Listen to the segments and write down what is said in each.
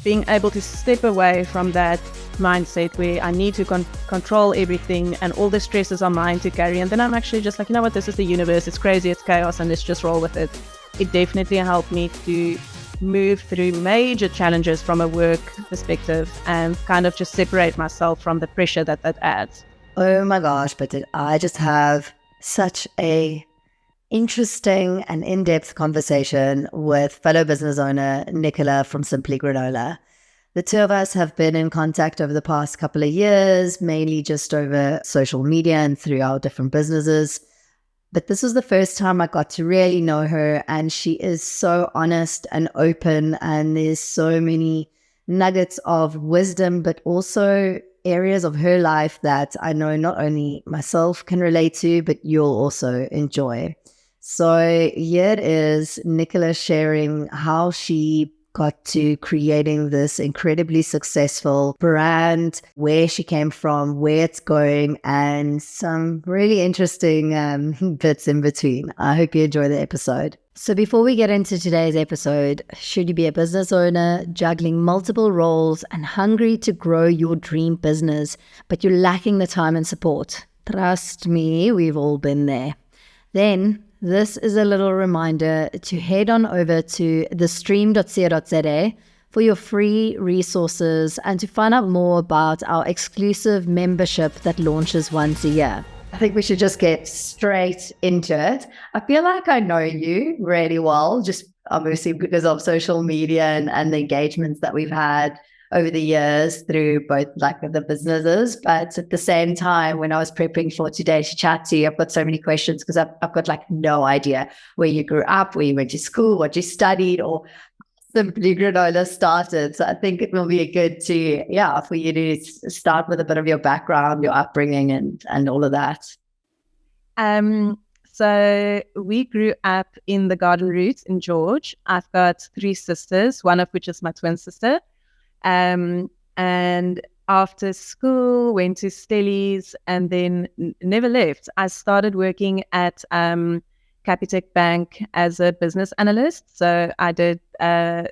being able to step away from that mindset where I need to control everything and all the stresses are mine to carry. And then I'm actually just like, you know what, this is the universe, it's crazy, it's chaos, and let's just roll with it. It definitely helped me to move through major challenges from a work perspective and kind of just separate myself from the pressure that adds. Oh my gosh, but did I just have such a interesting and in-depth conversation with fellow business owner Nicola from Simply Granola. The two of us have been in contact over the past couple of years, mainly just over social media and through our different businesses. But this was the first time I got to really know her, and she is so honest and open, and there's so many nuggets of wisdom, but also areas of her life that I know not only myself can relate to, but you'll also enjoy. So here it is, Nicola sharing how she got to creating this incredibly successful brand, where she came from, where it's going, and some really interesting bits in between. I hope you enjoy the episode. So before we get into today's episode, should you be a business owner juggling multiple roles and hungry to grow your dream business, but you're lacking the time and support? Trust me, we've all been there. Then this is a little reminder to head on over to thestream.co.za for your free resources and to find out more about our exclusive membership that launches once a year. I think we should just get straight into it. I feel like I know you really well, just obviously because of social media and the engagements that we've had over the years through both like the businesses. But at the same time, when I was prepping for today to chat to you, I've got so many questions because I've got like no idea where you grew up, where you went to school, what you studied, or Simply Granola started. So I think it will be good for you to start with a bit of your background, your upbringing and all of that. So we grew up in the Garden Route in George. I've got 3 sisters, one of which is my twin sister. And after school, went to Stellies and then never left. I started working at Capitec Bank as a business analyst. So I did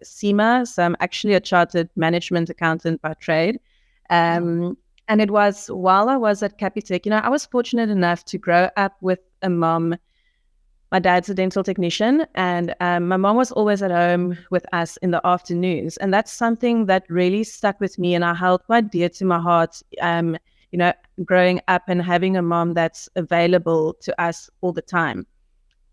SEMA, so I'm actually a chartered management accountant by trade. And it was while I was at Capitec, I was fortunate enough to grow up with a mom. My dad's a dental technician, and my mom was always at home with us in the afternoons. And that's something that really stuck with me and I held quite dear to my heart, growing up and having a mom that's available to us all the time.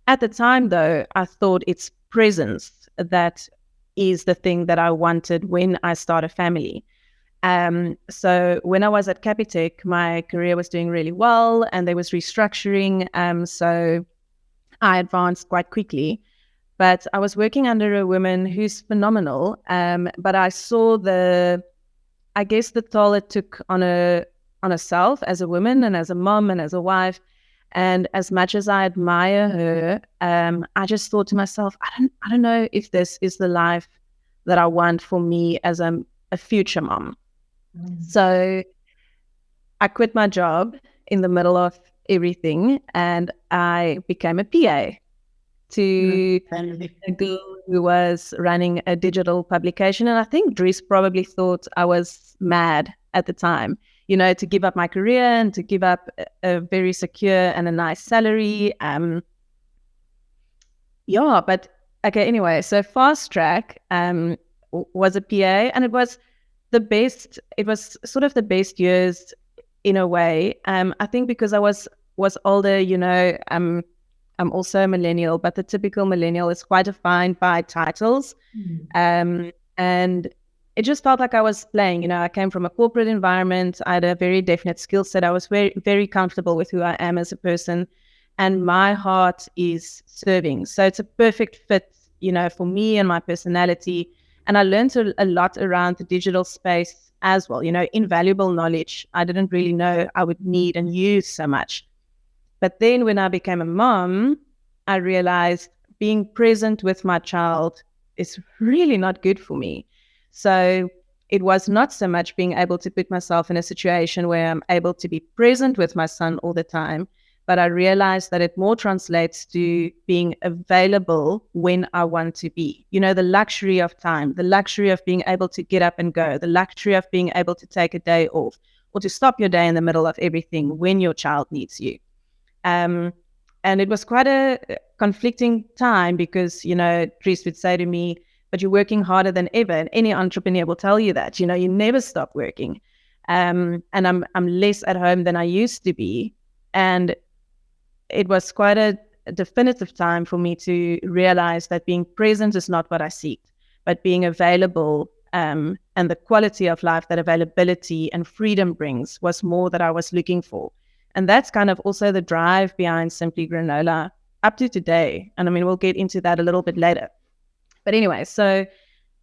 At the time, though, I thought it's presence that is the thing that I wanted when I start a family. So when I was at Capitec, my career was doing really well and there was restructuring. So I advanced quite quickly, but I was working under a woman who's phenomenal. But I saw the toll it took on herself as a woman and as a mom and as a wife. And as much as I admire her, I just thought to myself, I don't know if this is the life that I want for me as a future mom. So I quit my job in the middle of everything and I became a PA to a girl who was running a digital publication. And I think Dries probably thought I was mad at the time, to give up my career and to give up a very secure and a nice salary. But okay, anyway, so Fast Track was a PA and it was the best. It was sort of the best years in a way. I think because I was older, I'm also a millennial, but the typical millennial is quite defined by titles. And it just felt like I was playing. I came from a corporate environment. I had a very definite skill set. I was very, very comfortable with who I am as a person. And my heart is serving. So it's a perfect fit, for me and my personality. And I learned a lot around the digital space as well, invaluable knowledge I didn't really know I would need and use so much. But then when I became a mom, I realized being present with my child is really not good for me. So it was not so much being able to put myself in a situation where I'm able to be present with my son all the time, but I realized that it more translates to being available when I want to be. You know, the luxury of time, the luxury of being able to get up and go, the luxury of being able to take a day off or to stop your day in the middle of everything when your child needs you. And it was quite a conflicting time because, you know, Dries would say to me, but you're working harder than ever. And any entrepreneur will tell you that, you know, you never stop working. And I'm less at home than I used to be. And it was quite a definitive time for me to realize that being present is not what I seek, but being available and the quality of life that availability and freedom brings was more that I was looking for. And that's kind of also the drive behind Simply Granola up to today. And I mean, we'll get into that a little bit later. But anyway, so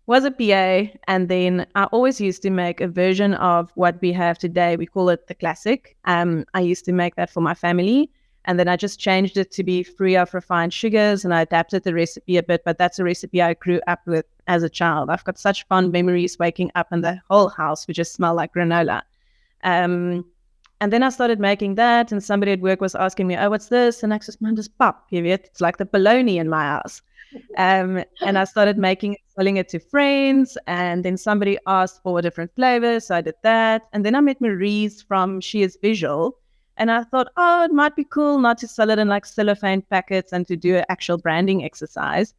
was a PA, and then I always used to make a version of what we have today. We call it the classic. I used to make that for my family, and then I just changed it to be free of refined sugars, and I adapted the recipe a bit, but that's a recipe I grew up with as a child. I've got such fond memories waking up and the whole house would just smell like granola. And then I started making that, and somebody at work was asking me, oh, what's this? And I said, man, just pop, it's like the bologna in my house. And I started making it, selling it to friends, and then somebody asked for a different flavor, so I did that. And then I met Maurice from She Is Visual, and I thought, oh, it might be cool not to sell it in like cellophane packets and to do an actual branding exercise.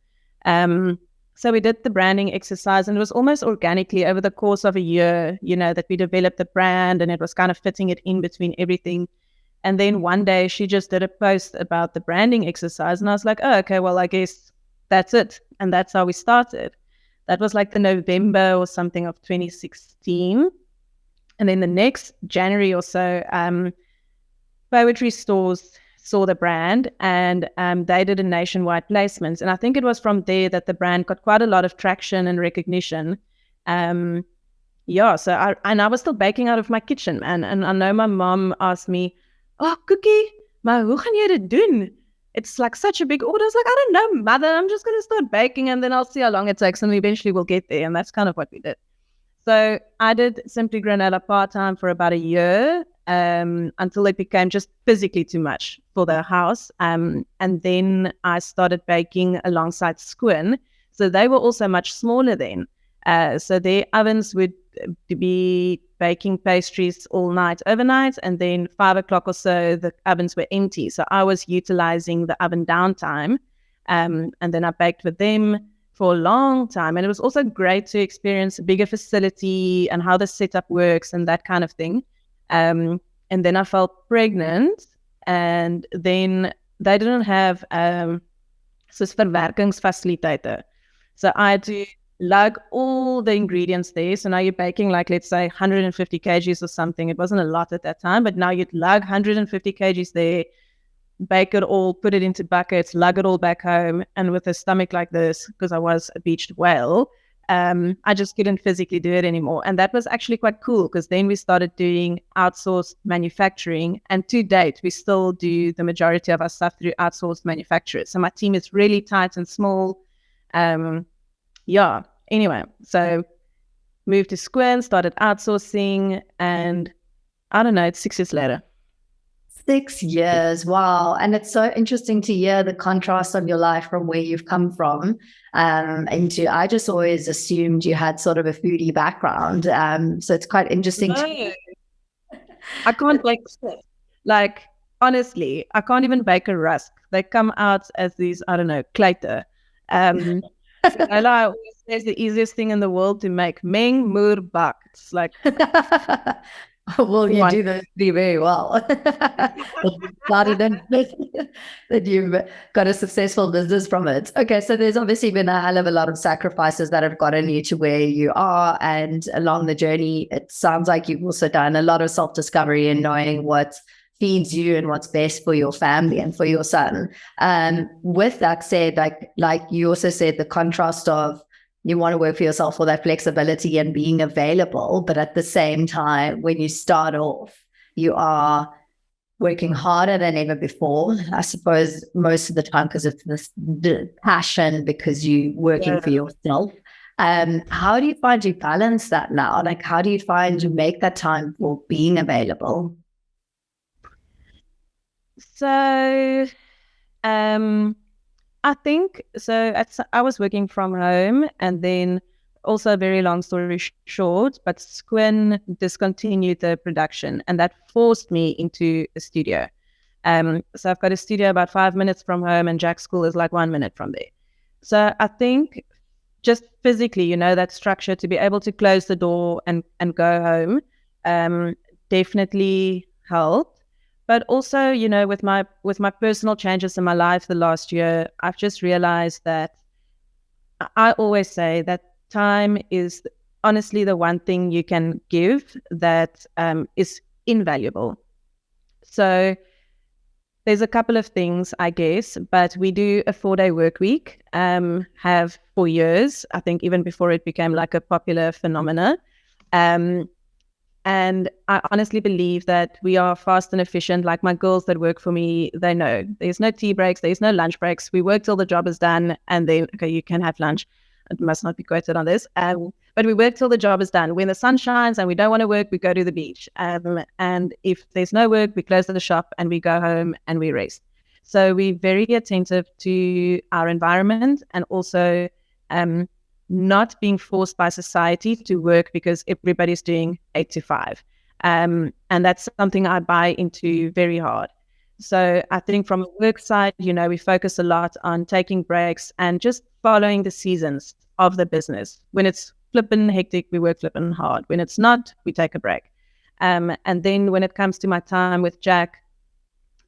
So we did the branding exercise, and it was almost organically over the course of a year, you know, that we developed the brand, and it was kind of fitting it in between everything. And then one day she just did a post about the branding exercise, and I was like, oh, okay, well, I guess that's it. And that's how we started. That was like the November or something of 2016. And then the next January or so, poetry stores saw the brand, and they did a nationwide placement. And I think it was from there that the brand got quite a lot of traction and recognition. So I was still baking out of my kitchen, man. And I know my mom asked me, oh, Cookie, maar hoe gaan jy dit doen? It's like such a big order. I was like, I don't know, mother. I'm just going to start baking, and then I'll see how long it takes, and eventually we'll get there. And that's kind of what we did. So I did Simply Granola part-time for about a year until it became just physically too much for the house. And then I started baking alongside Squin. So they were also much smaller then. So their ovens would be baking pastries all night, overnight, and then 5 o'clock or so, the ovens were empty. So I was utilizing the oven downtime, and then I baked with them for a long time. And it was also great to experience a bigger facility and how the setup works and that kind of thing. And then I felt pregnant, and then they didn't have soos verwerkingsfasiliteite. So I had to lug all the ingredients there. So now you're baking like, let's say 150 kgs or something. It wasn't a lot at that time, but now you'd lug 150 kgs there, bake it all, put it into buckets, lug it all back home. And with a stomach like this, because I was a beached whale, I just couldn't physically do it anymore. And that was actually quite cool, because then we started doing outsourced manufacturing. And to date, we still do the majority of our stuff through outsourced manufacturers. So my team is really tight and small. Anyway, so moved to Squin, started outsourcing, and I don't know, it's 6 years later. 6 years, wow. And it's so interesting to hear the contrast of your life from where you've come from into, I just always assumed you had sort of a foodie background. So it's quite interesting. No. I can't bake stuff. Like, honestly, I can't even bake a rusk. They come out as these, I don't know, kleiter. I always say it's the easiest thing in the world to make. Meng, moer, bak. It's like... Well, you do those very well. That you've got a successful business from it. Okay, so there's obviously been a hell of a lot of sacrifices that have gotten you to where you are, and along the journey, it sounds like you've also done a lot of self-discovery and knowing what feeds you and what's best for your family and for your son. With that said, like you also said, the contrast of you want to work for yourself for that flexibility and being available, but at the same time, when you start off, you are working harder than ever before, I suppose, most of the time, because of the passion, because you're working for yourself. How do you find you balance that now? Like, how do you find you make that time for being available? So, um, I think so. I was working from home, and then also, very long story short, but Squin discontinued the production, and that forced me into a studio. So I've got a studio about 5 minutes from home, and Jack's school is like 1 minute from there. So I think just physically, that structure to be able to close the door and go home, definitely helped. But also, with my personal changes in my life the last year, I've just realized that I always say that time is honestly the one thing you can give that is invaluable. So there's a couple of things, I guess, but we do a 4-day work week, have for years, I think even before it became like a popular phenomena. Um, and I honestly believe that we are fast and efficient. Like my girls that work for me, they know there's no tea breaks, there's no lunch breaks. We work till the job is done, and then, okay, you can have lunch. It must not be quoted on this. But we work till the job is done. When the sun shines and we don't want to work, we go to the beach. And if there's no work, we close the shop and we go home and we rest. So we're very attentive to our environment, and also um, not being forced by society to work because everybody's doing 8 to 5. And that's something I buy into very hard. So I think from a work side, we focus a lot on taking breaks and just following the seasons of the business. When it's flippin' hectic, we work flippin' hard. When it's not, we take a break. And then when it comes to my time with Jack,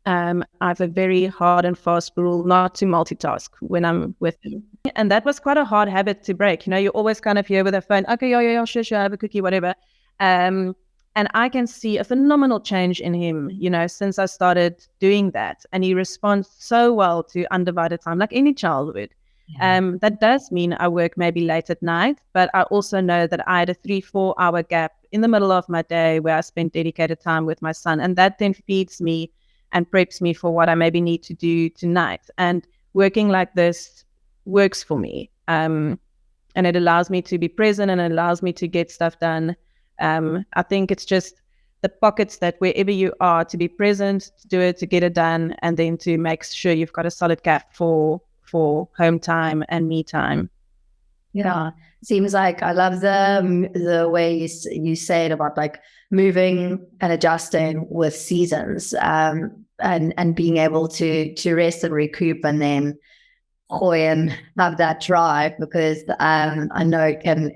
I have a very hard and fast rule not to multitask when I'm with him. And that was quite a hard habit to break. You're always kind of here with a phone. Okay, yeah, sure, have a cookie, whatever. And I can see a phenomenal change in him, since I started doing that. And he responds so well to undivided time, like any child would. That does mean I work maybe late at night, but I also know that I had a 3-4 hour gap in the middle of my day where I spent dedicated time with my son. And that then feeds me and preps me for what I maybe need to do tonight. And working like this works for me. And it allows me to be present, and it allows me to get stuff done. I think it's just the pockets that wherever you are, to be present, to do it, to get it done, and then to make sure you've got a solid gap for home time and me time. Yeah, seems like I love the way you say it about like moving and adjusting with seasons, and being able to rest and recoup, and then and have that drive, because I know it can.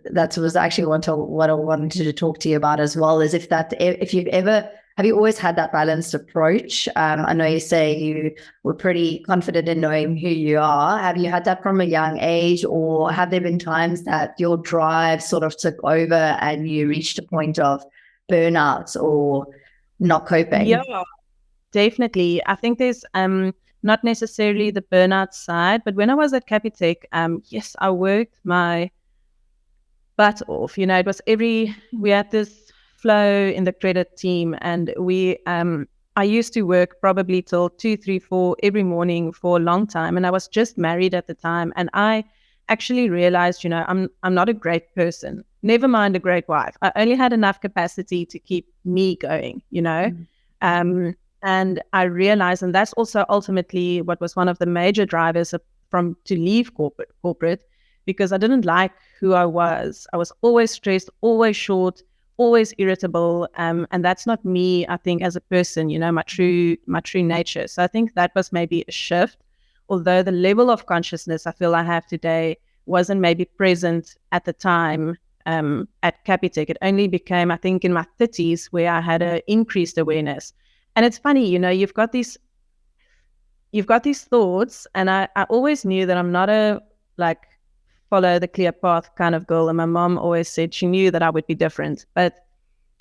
That was actually what I wanted to talk to you about as well. Is if you've ever, have you always had that balanced approach? I know you say you were pretty confident in knowing who you are. Have you had that from a young age, or have there been times that your drive sort of took over and you reached a point of burnout or not coping? Yeah, definitely. I think there's not necessarily the burnout side, but when I was at Capitec, yes, I worked my butt off. It was we had this flow in the credit team, and I used to work probably till 2, 3, 4 every morning for a long time. And I was just married at the time. And I actually realized, I'm not a great person, never mind a great wife. I only had enough capacity to keep me going, and I realized, and that's also ultimately what was one of the major drivers to leave corporate, because I didn't like who I was. I was always stressed, always short, always irritable, and that's not me, I think, as a person, my true nature. So I think that was maybe a shift, although the level of consciousness I feel I have today wasn't maybe present at the time at Capitec. It only became, I think, in my 30s where I had an increased awareness. And it's funny, you've got these thoughts, and I always knew that I'm not a follow the clear path kind of girl. And my mom always said she knew that I would be different. But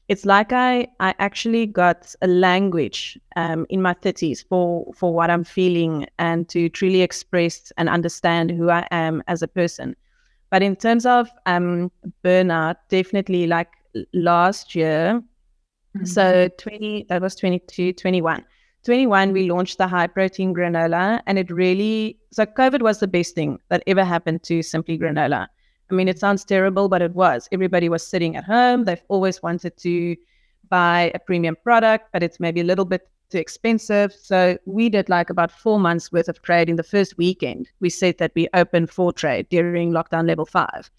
it's like I actually got a language in my 30s for what I'm feeling, and to truly express and understand who I am as a person. But in terms of burnout, definitely like last year, so that was 22, 21. 21, we launched the high protein granola, and so COVID was the best thing that ever happened to Simply Granola. I mean, it sounds terrible, but it was. Everybody was sitting at home. They've always wanted to buy a premium product, but it's maybe a little bit too expensive. So we did like about 4 months worth of trade in the first weekend. We said that we opened for trade during lockdown level 5.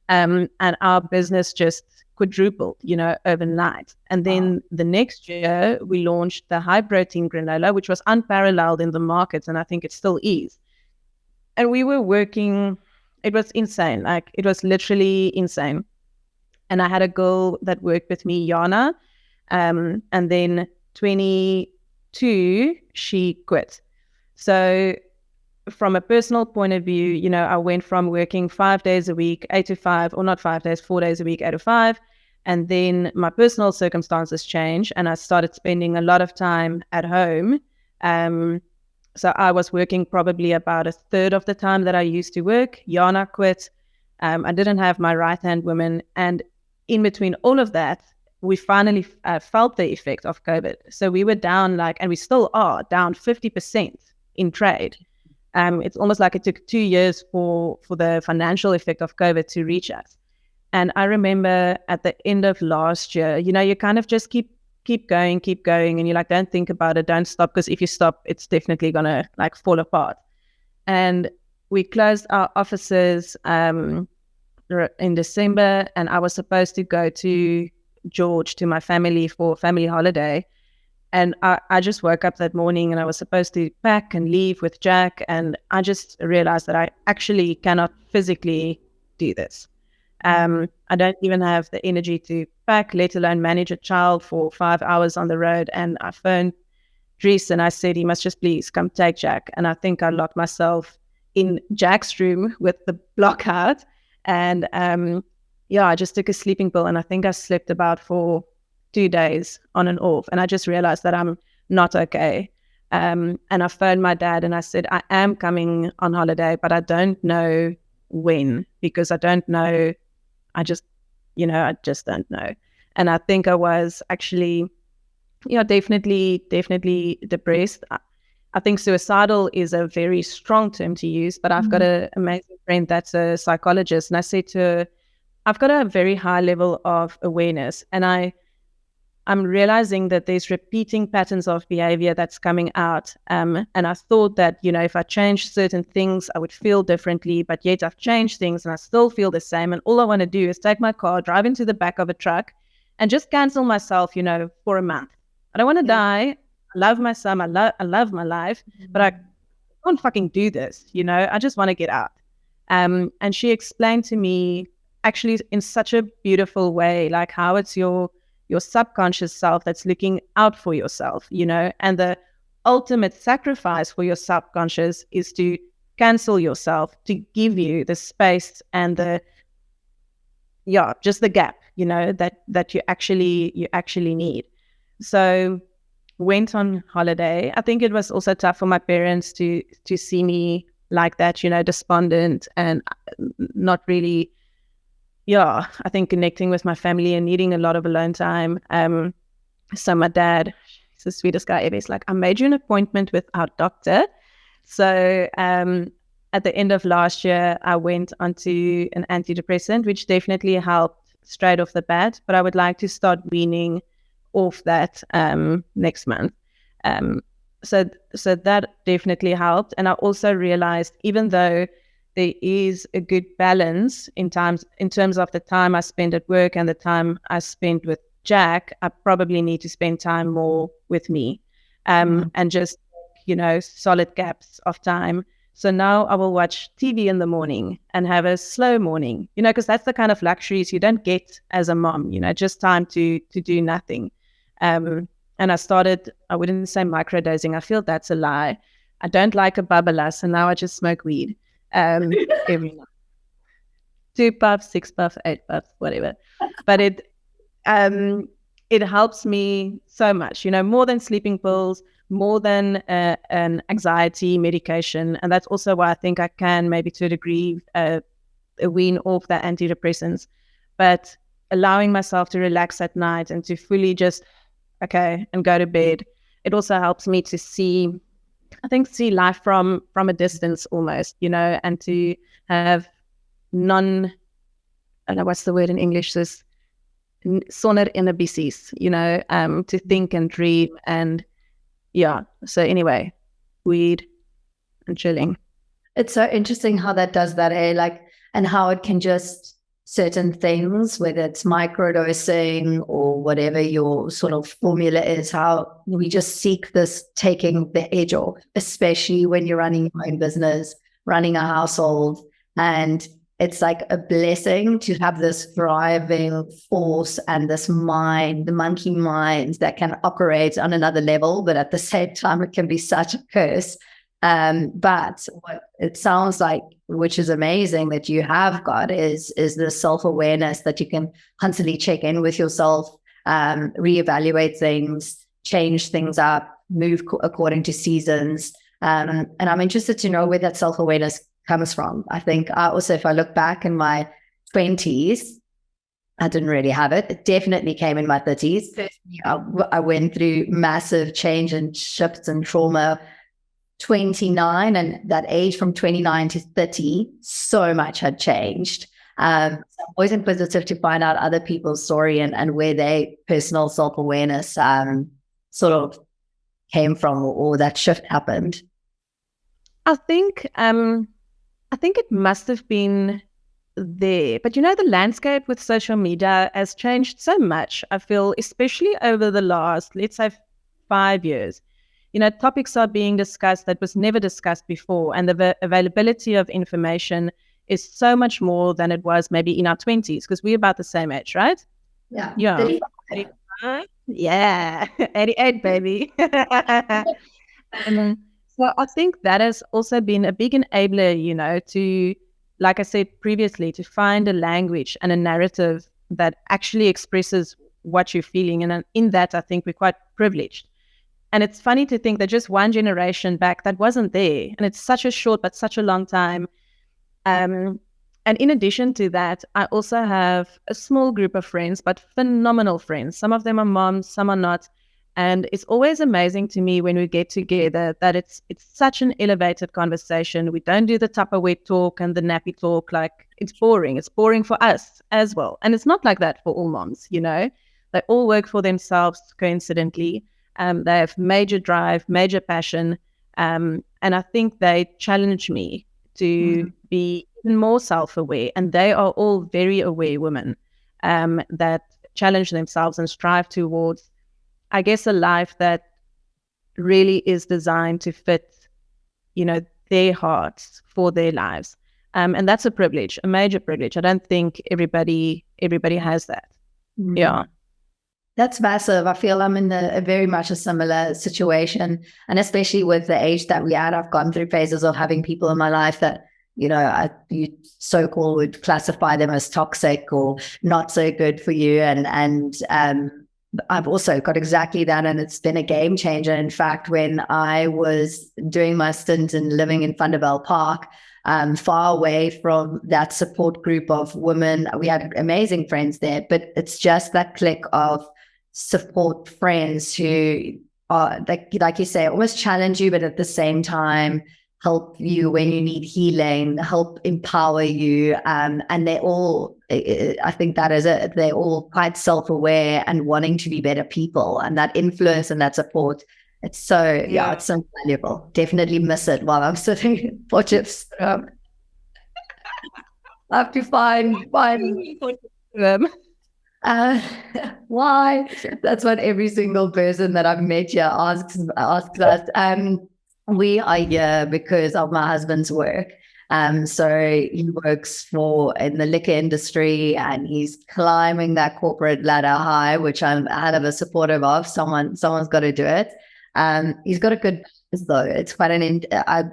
And our business just quadrupled, overnight. And then the next year, we launched the high protein granola, which was unparalleled in the market. And I think it still is. And we were working, it was insane. Like, it was literally insane. And I had a girl that worked with me, Yana. And then 22, she quit. So from a personal point of view, I went from working 5 days a week, 8 to 5, or not 5 days, 4 days a week, 8 to 5. And then my personal circumstances changed and I started spending a lot of time at home. So I was working probably about a third of the time that I used to work. Yana quit. I didn't have my right-hand woman. And in between all of that, we finally felt the effect of COVID. So we were down and we still are down 50% in trade. It's almost like it took 2 years for the financial effect of COVID to reach us. And I remember at the end of last year, you kind of just keep going, and you're like, don't think about it, don't stop, because if you stop, it's definitely gonna fall apart. And we closed our offices in December, and I was supposed to go to George to my family for family holiday. And I just woke up that morning and I was supposed to pack and leave with Jack. And I just realized that I actually cannot physically do this. I don't even have the energy to pack, let alone manage a child for 5 hours on the road. And I phoned Dries and I said, he must just please come take Jack. And I think I locked myself in Jack's room with the block out. And I just took a sleeping pill and I think I slept about for 2 days on and off. And I just realized that I'm not okay. And I phoned my dad and I said, I am coming on holiday, but I don't know when, because I don't know. I just don't know. And I think I was actually, definitely depressed. I think suicidal is a very strong term to use, but I've got an amazing friend that's a psychologist. And I said to her, I've got a very high level of awareness. And I'm realizing that there's repeating patterns of behavior that's coming out. And I thought that, if I changed certain things, I would feel differently, but yet I've changed things and I still feel the same. And all I want to do is take my car, drive into the back of a truck and just cancel myself, for a month. I don't want to die. I love my son. I love my life, but I can't fucking do this. I just want to get out. And she explained to me actually in such a beautiful way, how it's your subconscious self that's looking out for yourself, and the ultimate sacrifice for your subconscious is to cancel yourself, to give you the space and just the gap, that you actually need. So went on holiday. I think it was also tough for my parents to see me like that, despondent and not really, I think connecting with my family and needing a lot of alone time. So my dad, he's the sweetest guy ever. He's like, I made you an appointment with our doctor. So at the end of last year, I went onto an antidepressant, which definitely helped straight off the bat. But I would like to start weaning off that next month. So that definitely helped. And I also realized, even though there is a good balance in terms of the time I spend at work and the time I spend with Jack, I probably need to spend time more with me, and just, solid gaps of time. So now I will watch TV in the morning and have a slow morning, because that's the kind of luxuries you don't get as a mom, just time to do nothing. And I started, I wouldn't say microdosing. I feel that's a lie. I don't like a babala, so now I just smoke weed. Every night. 2 puffs, 6 puffs, 8 puffs, whatever. But it helps me so much, more than sleeping pills, more than an anxiety medication. And that's also why I think I can maybe to a degree wean off the antidepressants, but allowing myself to relax at night and to fully just, and go to bed. It also helps me to see life from a distance almost, and to have I don't know what's the word in English, this sonder inhibities, to think and dream and yeah. So anyway, weed and chilling. It's so interesting how that does that, eh? Like, and how it can just certain things, whether it's microdosing or whatever your sort of formula is, how we just seek this taking the edge off, especially when you're running your own business, running a household. And it's like a blessing to have this driving force and this mind, the monkey mind that can operate on another level, but at the same time, it can be such a curse. But what it sounds like, which is amazing that you have got, is the self-awareness that you can constantly check in with yourself, reevaluate things, change things up, move according to seasons. And I'm interested to know where that self-awareness comes from. I think also, if I look back in my 20s, I didn't really have it. It definitely came in my 30s. I went through massive change and shifts and trauma. 29, and that age from 29 to 30, so much had changed. So I'm always inquisitive to find out other people's story and where their personal self-awareness sort of came from, or that shift happened. I think it must have been there. But the landscape with social media has changed so much, I feel, especially over the last, let's say, 5 years. Topics are being discussed that was never discussed before, and the availability of information is so much more than it was maybe in our 20s, because we're about the same age, right? Yeah. Yeah. 35. Yeah. 88, baby. So I think that has also been a big enabler, to, like I said previously, to find a language and a narrative that actually expresses what you're feeling. And in that, I think we're quite privileged. And it's funny to think that just one generation back, that wasn't there. And it's such a short, but such a long time. And in addition to that, I also have a small group of friends, but phenomenal friends. Some of them are moms, some are not. And it's always amazing to me when we get together that it's such an elevated conversation. We don't do the Tupperware talk and the nappy talk. Like, it's boring. It's boring for us as well. And it's not like that for all moms, They all work for themselves, coincidentally. They have major drive, major passion. And I think they challenge me to be even more self-aware. And they are all very aware women that challenge themselves and strive towards, I guess, a life that really is designed to fit, their hearts for their lives. And that's a privilege, a major privilege. I don't think everybody has that. Mm-hmm. Yeah. That's massive. I feel I'm in a very much a similar situation. And especially with the age that we're at, I've gone through phases of having people in my life that, you so-called would classify them as toxic or not so good for you. And I've also got exactly that. And it's been a game changer. In fact, when I was doing my stint and living in Thunderbell Park, far away from that support group of women, we had amazing friends there, but it's just that clique of support friends who are, like you say, almost challenge you, but at the same time help you when you need healing, help empower you. And they're all, I think that is it, they're all quite self-aware and wanting to be better people. And that influence and that support, it's so, it's so valuable. Definitely miss it while I'm sitting for chips. I have to find them. Why? That's what every single person that I've met here asks us. We are here because of my husband's work. So he works in the liquor industry, and he's climbing that corporate ladder high, which I'm out of a supportive of. Someone's got to do it. He's got a good business, though. It's quite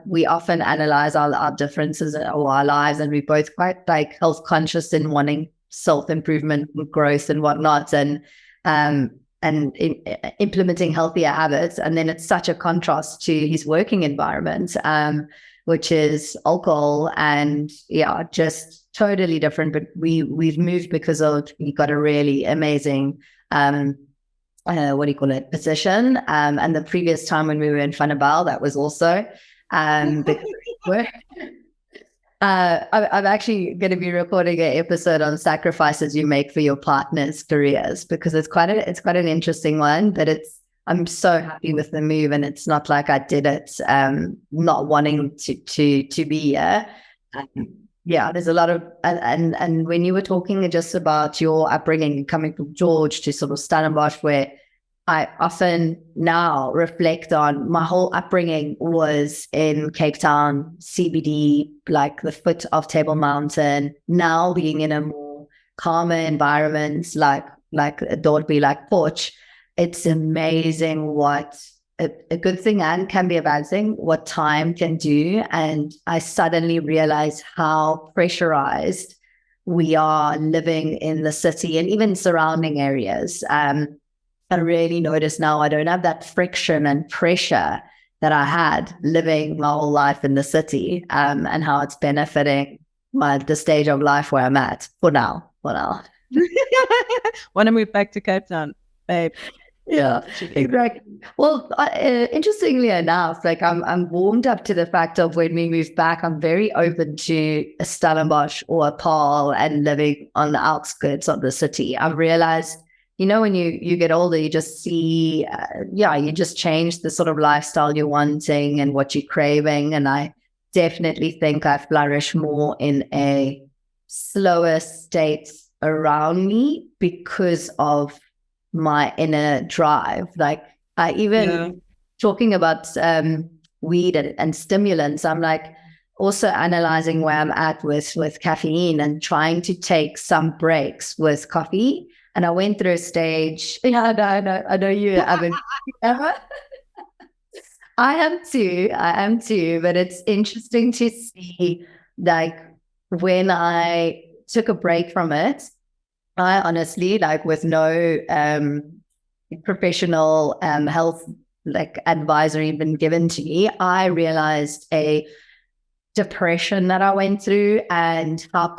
we often analyze our differences or our lives, and we're both quite health conscious in wanting self-improvement and growth and whatnot, and implementing healthier habits. And then it's such a contrast to his working environment, which is alcohol, and just totally different. But we've moved because we got a really amazing position. And the previous time when we were in Thunderbell, that was also I'm actually going to be recording an episode on sacrifices you make for your partner's careers, because it's quite an interesting one. But I'm so happy with the move, and it's not like I did it not wanting to be here. Yeah, there's a lot of and when you were talking just about your upbringing coming from George to sort of Stellenbosch, where I often now reflect on my whole upbringing was in Cape Town, CBD, like the foot of Table Mountain, now being in a more calmer environment, like Dorothy, like Porch. It's amazing what a good thing and can be a bad thing, what time can do. And I suddenly realized how pressurized we are living in the city and even surrounding areas. I really notice now I don't have that friction and pressure that I had living my whole life in the city, and how it's benefiting the stage of life where I'm at for now. Want to move back to Cape Town, babe? Yeah, exactly. Well, interestingly enough, like I'm warmed up to the fact of when we move back, I'm very open to a Stellenbosch or a Paarl and living on the outskirts of the city. I've realized, when you get older, you just see, you just change the sort of lifestyle you're wanting and what you're craving. And I definitely think I flourish more in a slower state around me because of my inner drive. Like I even talking about weed and stimulants, I'm like also analyzing where I'm at with caffeine and trying to take some breaks with coffee. And I went through a stage. Yeah, I know you haven't ever. I am too, but it's interesting to see, like, when I took a break from it, I honestly, like, with no professional health like advisory been given to me, I realized a depression that I went through and how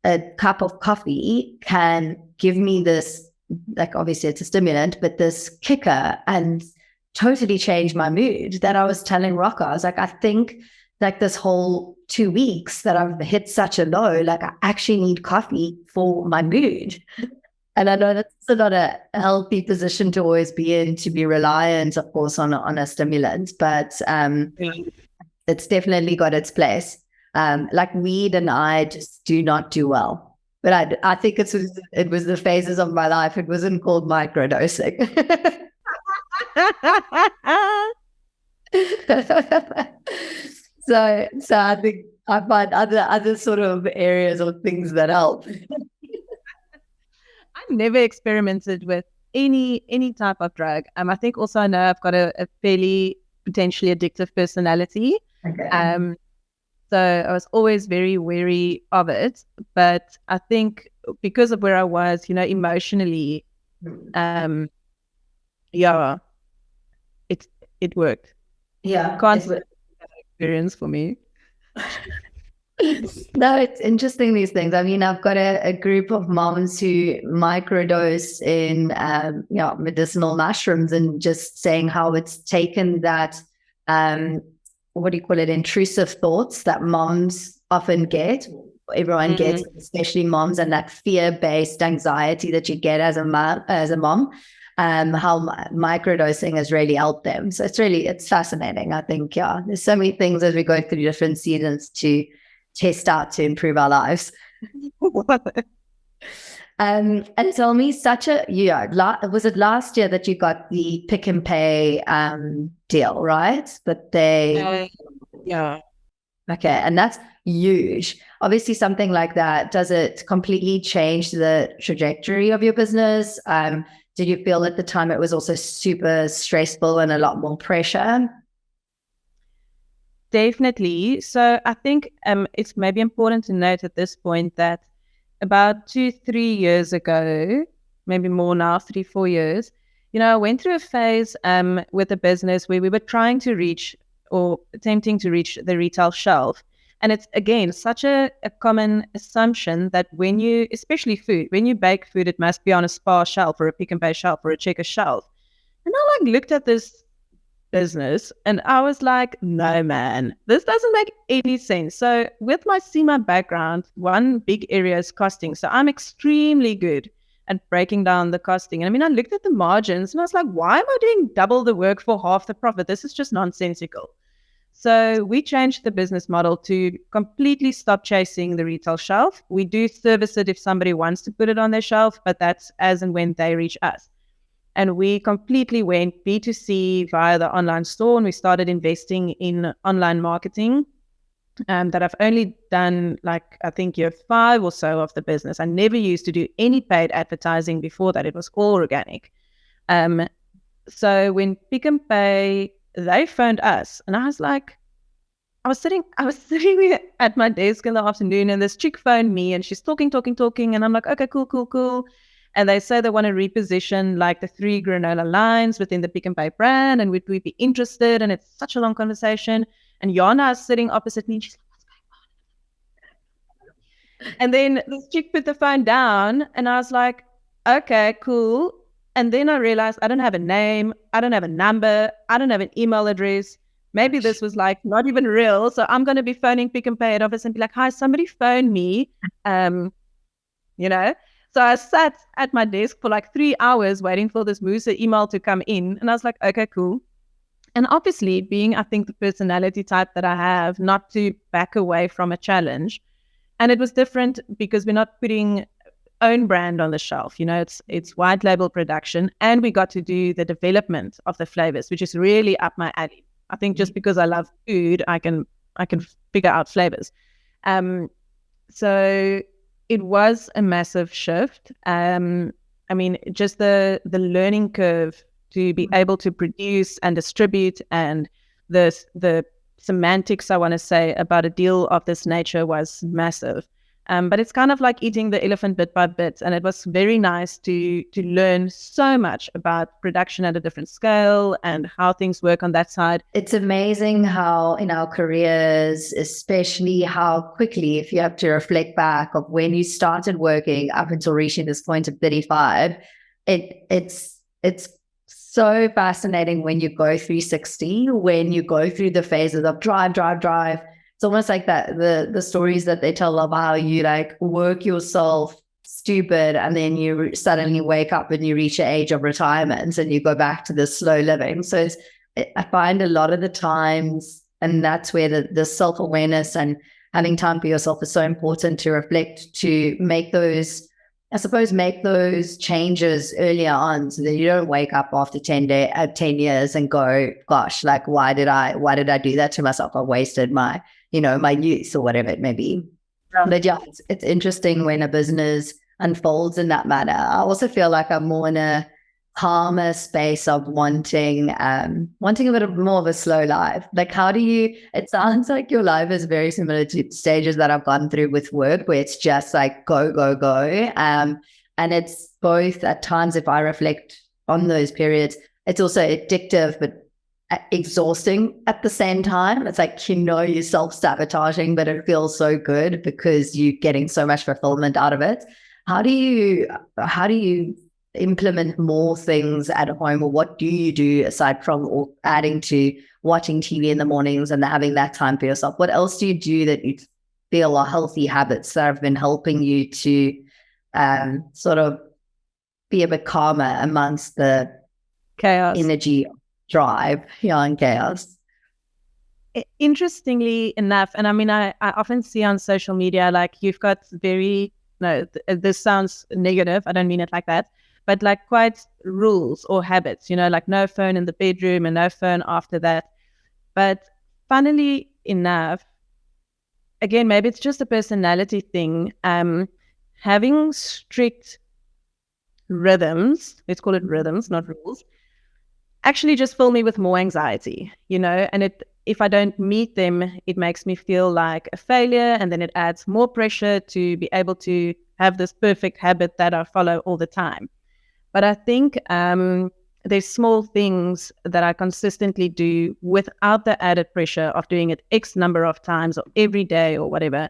a cup of coffee can give me this, like, obviously it's a stimulant, but this kicker and totally change my mood. That I was telling Rocco, I was like, I think like this whole 2 weeks that I've hit such a low, like I actually need coffee for my mood. And I know that's not a healthy position to always be in, to be reliant, of course, on a stimulant, but it's definitely got its place. Like weed and I just do not do well. But I think it was the phases of my life. It wasn't called microdosing. So I think I find other sort of areas or things that help. I've never experimented with any type of drug. I think also I know I've got a fairly potentially addictive personality. Okay. So I was always very wary of it. But I think because of where I was, emotionally, it worked. Yeah. Can't say experience for me. No, it's interesting, these things. I mean, I've got a group of moms who microdose in medicinal mushrooms, and just saying how it's taken that what do you call it, intrusive thoughts that moms often get, everyone gets, especially moms, and that fear-based anxiety that you get as a mom, how microdosing has really helped them. So it's fascinating. I think, there's so many things as we go through different seasons to test out to improve our lives. And tell me, was it last year that you got the Pick and Pay deal, right? But yeah. Okay, and that's huge. Obviously, something like that, does it completely change the trajectory of your business? Did you feel at the time it was also super stressful and a lot more pressure? Definitely. So I think it's maybe important to note at this point that about 2-3 years ago, maybe more now, 3-4 years, I went through a phase with a business where we were trying to reach or attempting to reach the retail shelf. And it's, again, such a common assumption that especially food, when you bake food, it must be on a Spar shelf or a Pick and Pay shelf or a Checker shelf. And I looked at this business and I was like, no, man, this doesn't make any sense. So with my SEMA background, one big area is costing. So I'm extremely good and breaking down the costing. And I mean, I looked at the margins and I was like, why am I doing double the work for half the profit? This is just nonsensical. So we changed the business model to completely stop chasing the retail shelf. We do service it if somebody wants to put it on their shelf, but that's as and when they reach us. And we completely went B2C via the online store, and we started investing in online marketing that I've only done I think year 5 or so of the business. I never used to do any paid advertising before that. It was all organic. So when Pick n Pay, they phoned us, and I was like, I was sitting at my desk in the afternoon, and this chick phoned me, and she's talking, and I'm like, okay, cool. And they say they want to reposition the 3 granola lines within the Pick n Pay brand, and would we be interested? And it's such a long conversation. And Jana is sitting opposite me, and she's like, what's going on? And then this chick put the phone down, and I was like, okay, cool. And then I realized I don't have a name, I don't have a number, I don't have an email address. Maybe this was not even real. So I'm going to be phoning Pick n Pay head office and be like, hi, somebody phoned me. So I sat at my desk for 3 hours waiting for this Musa email to come in. And I was like, okay, cool. And obviously, being, I think, the personality type that I have, not to back away from a challenge. And it was different because we're not putting own brand on the shelf. It's white label production, and we got to do the development of the flavors, which is really up my alley. I think just because I love food, I can figure out flavors. So it was a massive shift. I mean, just the learning curve to be able to produce and distribute, and the semantics, I want to say, about a deal of this nature was massive. But it's kind of like eating the elephant bit by bit. And it was very nice to learn so much about production at a different scale and how things work on that side. It's amazing how in our careers, especially how quickly, if you have to reflect back of when you started working up until reaching this point of 35, it's so fascinating when you go 360, when you go through the phases of drive. It's almost like that, the stories that they tell of how you work yourself stupid, and then you suddenly wake up and you reach the age of retirement and you go back to the slow living. So I find a lot of the times, and that's where the self-awareness and having time for yourself is so important, to reflect, to make those changes earlier on, so that you don't wake up after 10 years and go, gosh, why did I do that to myself? I wasted my youth, or whatever it may be. But yeah, it's interesting when a business unfolds in that manner. I also feel like I'm more in a calmer space of wanting a bit more of a slow life. It sounds like your life is very similar to stages that I've gone through with work, where it's just go. And it's both, at times, if I reflect on those periods, it's also addictive, but exhausting at the same time. It's you're self-sabotaging, but it feels so good because you're getting so much fulfillment out of it. How do you implement more things at home, or what do you do aside from adding to watching TV in the mornings and having that time for yourself? What else do you do that you feel are healthy habits that have been helping you to sort of be a bit calmer amongst the chaos, energy, drive, and chaos? Interestingly enough, and I mean, I often see on social media, you've got this sounds negative, I don't mean it like that, but quite rules or habits, no phone in the bedroom and no phone after that. But funnily enough, again, maybe it's just a personality thing, having strict rhythms, let's call it rhythms, not rules, actually just fill me with more anxiety, and if I don't meet them, it makes me feel like a failure, and then it adds more pressure to be able to have this perfect habit that I follow all the time. But I think there's small things that I consistently do without the added pressure of doing it X number of times or every day or whatever.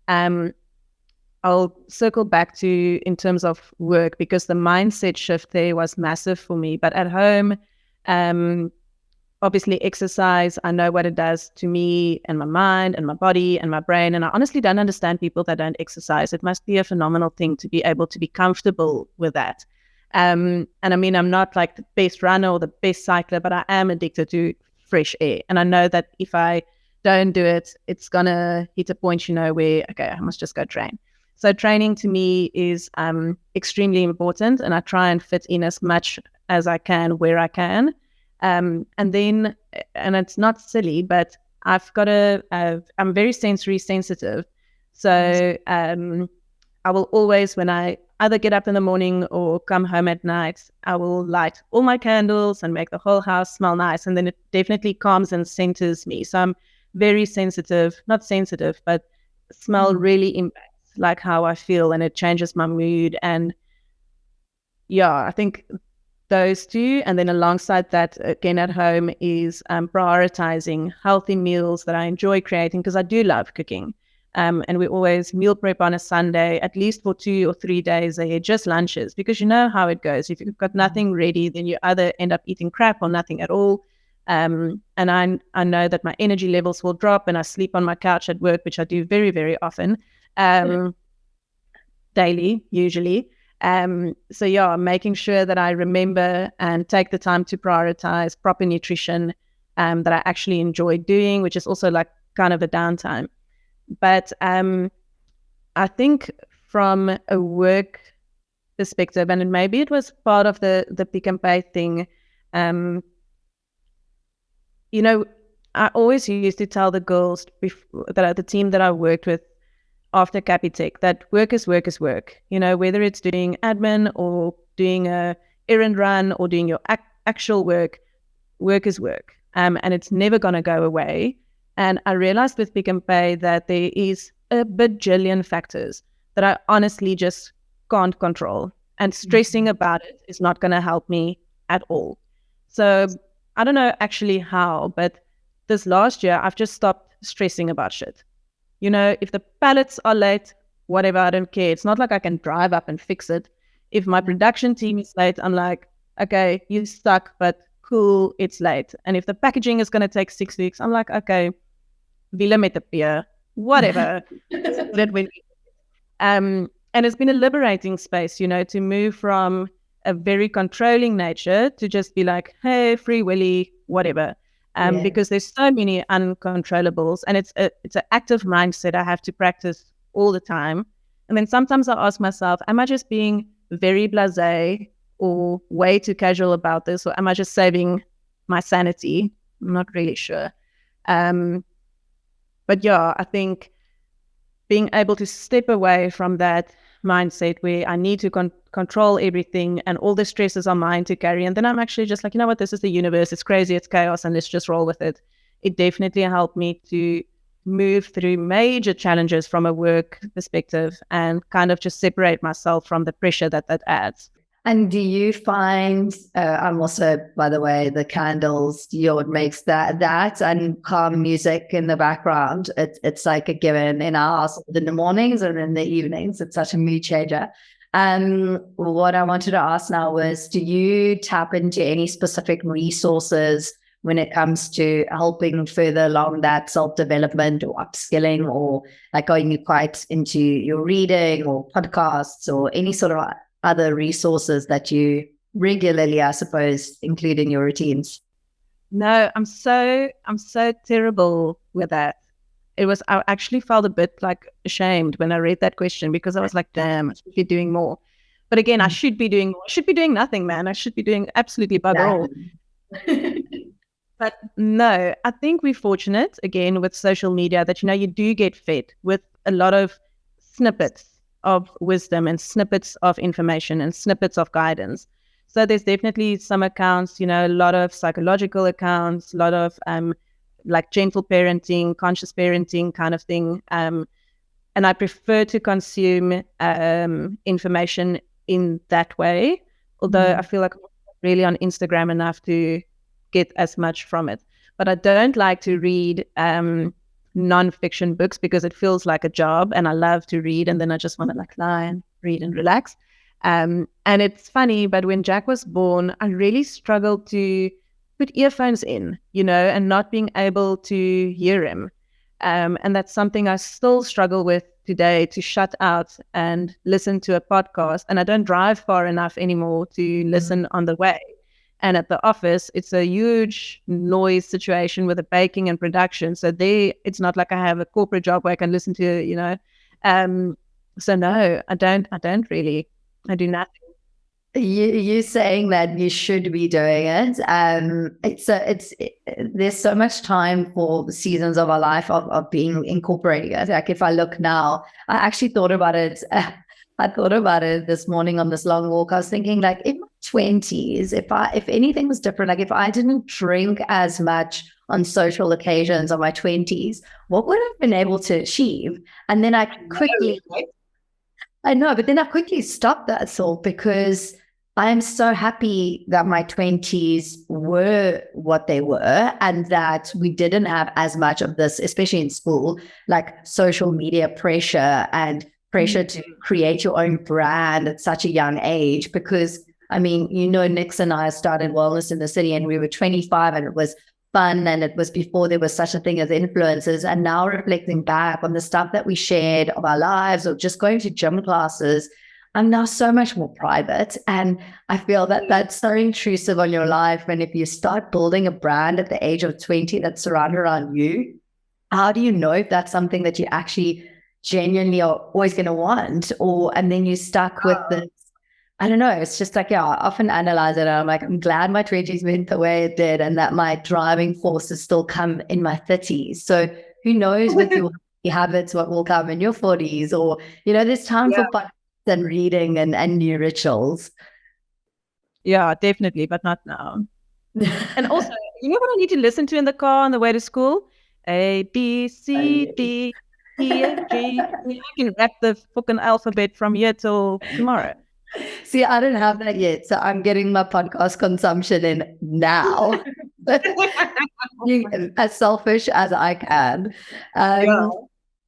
I'll circle back to in terms of work, because the mindset shift there was massive for me. But at home, obviously exercise, I know what it does to me and my mind and my body and my brain. And I honestly don't understand people that don't exercise. It must be a phenomenal thing to be able to be comfortable with that. And I mean, I'm not like the best runner or the best cycler, but I am addicted to fresh air. And I know that if I don't do it, it's going to hit a point, where, okay, I must just go train. So training to me is extremely important, and I try and fit in as much as I can where I can. And it's not silly, but I'm very sensory sensitive. So I will always, when I either get up in the morning or come home at night, I will light all my candles and make the whole house smell nice. And then it definitely calms and centers me. So I'm very sensitive, not sensitive, but smell really impacts like how I feel, and it changes my mood. And yeah, I think those two. And then alongside that, again at home, is prioritizing healthy meals that I enjoy creating, because I do love cooking. And we always meal prep on a Sunday, at least for 2 or 3 days ahead, just lunches, because you know how it goes. If you've got nothing ready, then you either end up eating crap or nothing at all. And I know that my energy levels will drop, and I sleep on my couch at work, which I do very, very often, daily, usually. So yeah, making sure that I remember and take the time to prioritize proper nutrition that I actually enjoy doing, which is also like kind of a downtime. But I think from a work perspective, and maybe it was part of the Pick and Pay thing, I always used to tell the girls that the team that I worked with after Capitec, that work is work is work. Whether it's doing admin or doing a errand run or doing your actual work, work is work. And it's never going to go away. And I realized with Pick and Pay that there is a bajillion factors that I honestly just can't control. And stressing about it is not going to help me at all. So I don't know actually how, but this last year, I've just stopped stressing about shit. If the pallets are late, whatever, I don't care. It's not like I can drive up and fix it. If my production team is late, I'm like, okay, you stuck, but cool, it's late. And if the packaging is going to take 6 weeks, I'm like, okay, Villa met the beer, whatever. And it's been a liberating space, to move from a very controlling nature to just be like, hey, free willy, whatever. Because there's so many uncontrollables, and it's an active mindset I have to practice all the time. And then sometimes I ask myself, am I just being very blasé or way too casual about this, or am I just saving my sanity? I'm not really sure. But yeah, I think being able to step away from that mindset where I need to control everything and all the stresses are mine to carry. And then I'm actually just like, you know what, this is the universe. It's crazy. It's chaos. And let's just roll with it. It definitely helped me to move through major challenges from a work perspective and kind of just separate myself from the pressure that adds. And do you find, I'm also, by the way, the candles, Yod makes that and calm music in the background. It's like a given in our house in the mornings and in the evenings. It's such a mood changer. What I wanted to ask now was, do you tap into any specific resources when it comes to helping further along that self-development or upskilling, or like, are you quite into your reading or podcasts or any sort of other resources that you regularly, I suppose, include in your routines? No, I'm so terrible with that. I actually felt a bit like ashamed when I read that question, because I was like, damn, I should be doing more. But again, I should be doing more. I should be doing nothing, man. I should be doing absolutely bugger all. But no, I think we're fortunate, again, with social media that, you do get fed with a lot of snippets of wisdom and snippets of information and snippets of guidance. So there's definitely some accounts, a lot of psychological accounts, a lot of like gentle parenting, conscious parenting kind of thing. And I prefer to consume information in that way, although I feel like I'm not really on Instagram enough to get as much from it. But I don't like to read non-fiction books because it feels like a job, and I love to read, and then I just want to like lie and read and relax. And it's funny, but when Jack was born, I really struggled to put earphones in, and not being able to hear him. And that's something I still struggle with today, to shut out and listen to a podcast. And I don't drive far enough anymore to listen on the way. And at the office, it's a huge noise situation with the baking and production. So it's not like I have a corporate job where I can listen to, so no, I don't really. I do nothing. You saying that you should be doing it. There's so much time for the seasons of our life of being incorporated. Like if I look now, I actually thought about it. I thought about it this morning on this long walk. I was thinking, like, in my 20s, if anything was different, like if I didn't drink as much on social occasions of my 20s, what would I have been able to achieve? And then I know, but then I quickly stopped that thought, because I'm so happy that my 20s were what they were, and that we didn't have as much of this, especially in school, like social media pressure and pressure to create your own brand at such a young age. Because, I mean, Nix and I started Wellness in the City and we were 25, and it was fun, and it was before there was such a thing as influencers. And now reflecting back on the stuff that we shared of our lives, or just going to gym classes, I'm now so much more private. And I feel that that's so intrusive on your life. And if you start building a brand at the age of 20 that's surrounded around you, how do you know if that's something that you actually genuinely are always going to want? And then you're stuck with this, I don't know. It's just like, I often analyze it. And I'm like, I'm glad my 20s went the way it did, and that my driving forces still come in my 30s. So who knows with your habits, what will come in your 40s, or, there's time for fun and reading and new rituals. Yeah, definitely, but not now. And also, you know what I need to listen to in the car on the way to school? A, B, C, D, E, F, G. I can rap the fucking alphabet from here till tomorrow. See, I don't have that yet, so I'm getting my podcast consumption in now. As selfish as I can.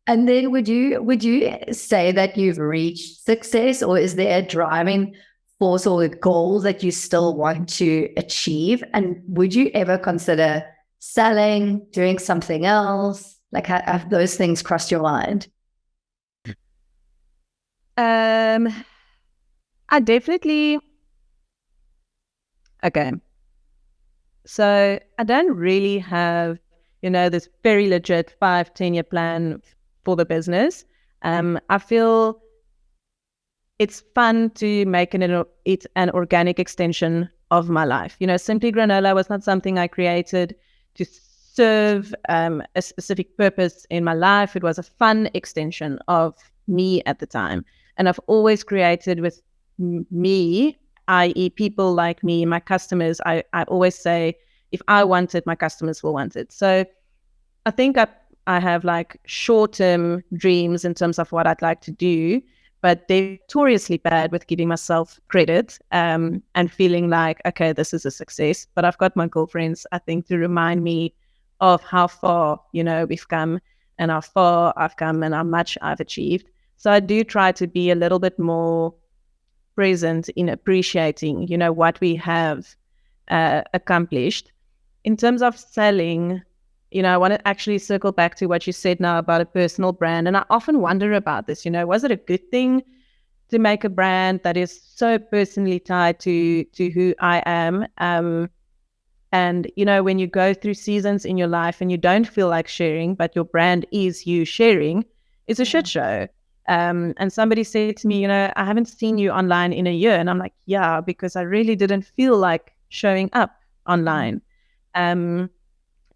And then would you say that you've reached success, or is there a driving force or a goal that you still want to achieve? And would you ever consider selling, doing something else? Like, have those things crossed your mind? I definitely. Okay. So I don't really have, this very legit 5-10 year plan for the business. I feel it's fun to make it an organic extension of my life. Simply Granola was not something I created to serve a specific purpose in my life. It was a fun extension of me at the time. And I've always created with me, i.e. people like me, my customers. I always say, if I want it, my customers will want it. So I think I have like short-term dreams in terms of what I'd like to do, but they're notoriously bad with giving myself credit and feeling like, okay, this is a success. But I've got my girlfriends, I think, to remind me of how far, we've come, and how far I've come, and how much I've achieved. So I do try to be a little bit more present in appreciating, what we have accomplished. In terms of selling, I want to actually circle back to what you said now about a personal brand. And I often wonder about this, was it a good thing to make a brand that is so personally tied to who I am? And, when you go through seasons in your life and you don't feel like sharing, but your brand is you sharing, it's a shit show. And somebody said to me, I haven't seen you online in a year. And I'm like, yeah, because I really didn't feel like showing up online. And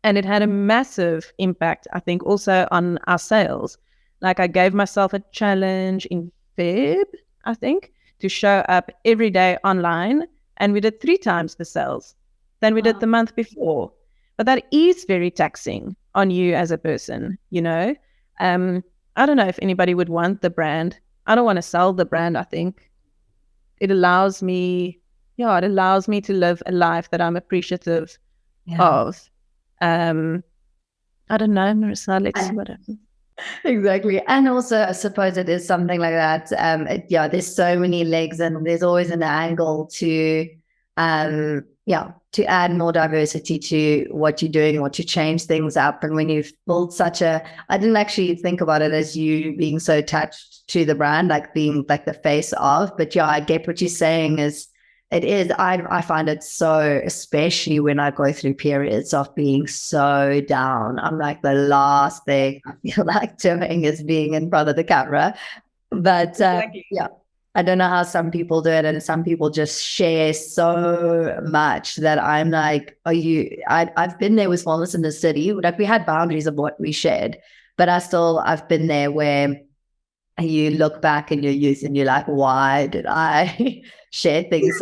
it had a massive impact, I think, also on our sales. Like, I gave myself a challenge in Feb, I think, to show up every day online. And we did 3 times the sales than we did the month before. But that is very taxing on you as a person, I don't know if anybody would want the brand. I don't want to sell the brand, I think. It allows me to live a life that I'm appreciative of. I don't know, Marissa, let's see what happens. Exactly. And also, I suppose it is something like that. There's so many legs, and there's always an angle to to add more diversity to what you're doing, or to change things up. And when you've built I didn't actually think about it as you being so attached to the brand, like being like the face of, but yeah, I get what you're saying I find it so, especially when I go through periods of being so down. I'm like, the last thing I feel like doing is being in front of the camera. But Exactly. I don't know how some people do it, and some people just share so much that I'm like, I've been there with Wellness in the City. Like, we had boundaries of what we shared, but I've been there where you look back in your youth and you're like, why did I share things?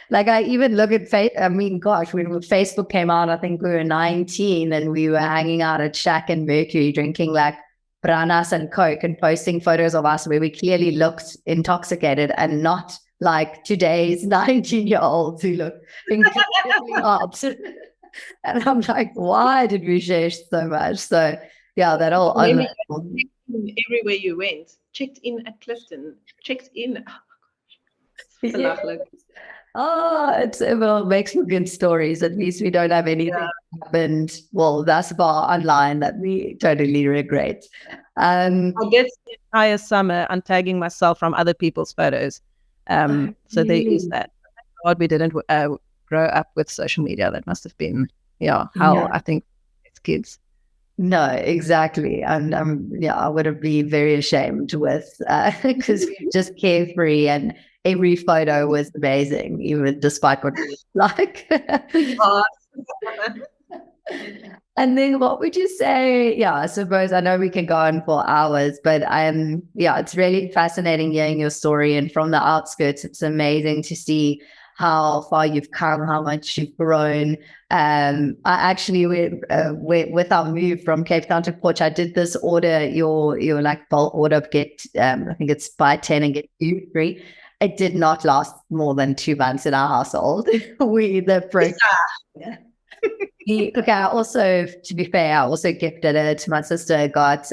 Like, I even look at gosh, when Facebook came out, I think we were 19 and we were hanging out at Shack and Mercury drinking like Branas and Coke and posting photos of us where we clearly looked intoxicated, and not like today's 19-year-olds who look incredibly hot. And I'm like, why did we share so much? So yeah, that all everywhere you went, checked in at Clifton, checked in. It makes for good stories. At least we don't have anything happened, well, thus far online, that we totally regret. I did the entire summer untagging myself from other people's photos. So there is that. God, we didn't grow up with social media. That must have been hell. I think it's kids. No, exactly. And I would have been very ashamed with because we were just carefree, and every photo was amazing, even despite what it was like. And then what would you say? Yeah, I suppose I know we can go on for hours, but it's really fascinating hearing your story. And from the outskirts, it's amazing to see how far you've come, how much you've grown. I actually with our move from Cape Town to Porch, I did this order, your like bulk order of get, I think it's buy 10 and get 2 free. It did not last more than 2 months in our household. Okay, also, to be fair, I also gifted it to my sister,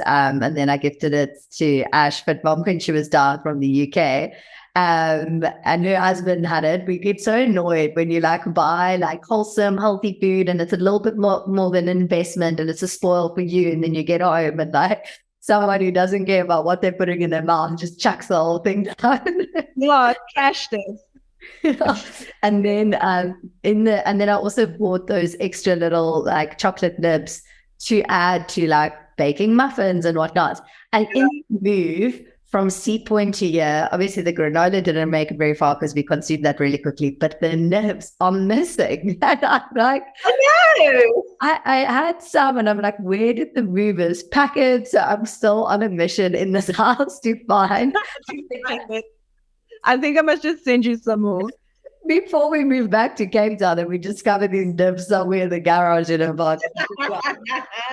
and then I gifted it to Ash, but mom, when she was down from the UK, and her husband had it. We get so annoyed when you like buy like wholesome, healthy food, and it's a little bit more than an investment, and it's a spoil for you, and then you get home and like someone who doesn't care about what they're putting in their mouth just chucks the whole thing down. Yeah, trash this. And then I also bought those extra little like chocolate nibs to add to like baking muffins and whatnot. And in the move from Sea Point to here, obviously the granola didn't make it very far because we consumed that really quickly, but the nibs are missing. And I'm like, I had some, and I'm like, where did the movers pack it? So I'm still on a mission in this house to find. I think I must just send you some more. Before we moved back to Cape Town, and we discovered these nibs somewhere in the garage in a box.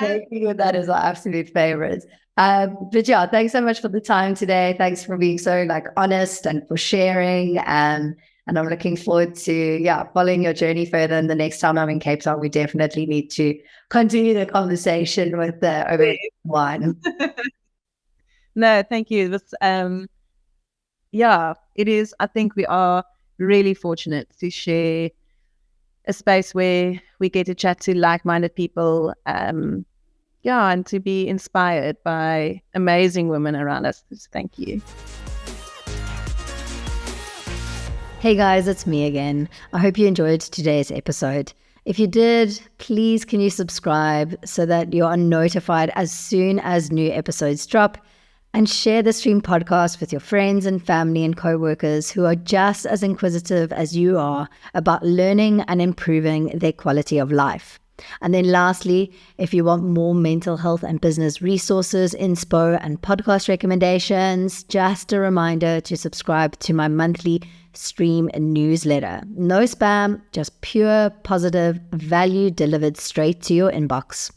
That is our absolute favorite. But yeah, thanks so much for the time today. Thanks for being so like honest and for sharing. And I'm looking forward to following your journey further. And the next time I'm in Cape Town, we definitely need to continue the conversation with over wine. No, thank you. This, it is. I think we are really fortunate to share a space where we get to chat to like-minded people, and to be inspired by amazing women around us. So thank you. Hey guys, it's me again. I hope you enjoyed today's episode. If you did, please can you subscribe so that you are notified as soon as new episodes drop, and share the Stream podcast with your friends and family and co-workers who are just as inquisitive as you are about learning and improving their quality of life. And then lastly, if you want more mental health and business resources, inspo, and podcast recommendations, just a reminder to subscribe to my monthly Stream newsletter. No spam, just pure positive value delivered straight to your inbox.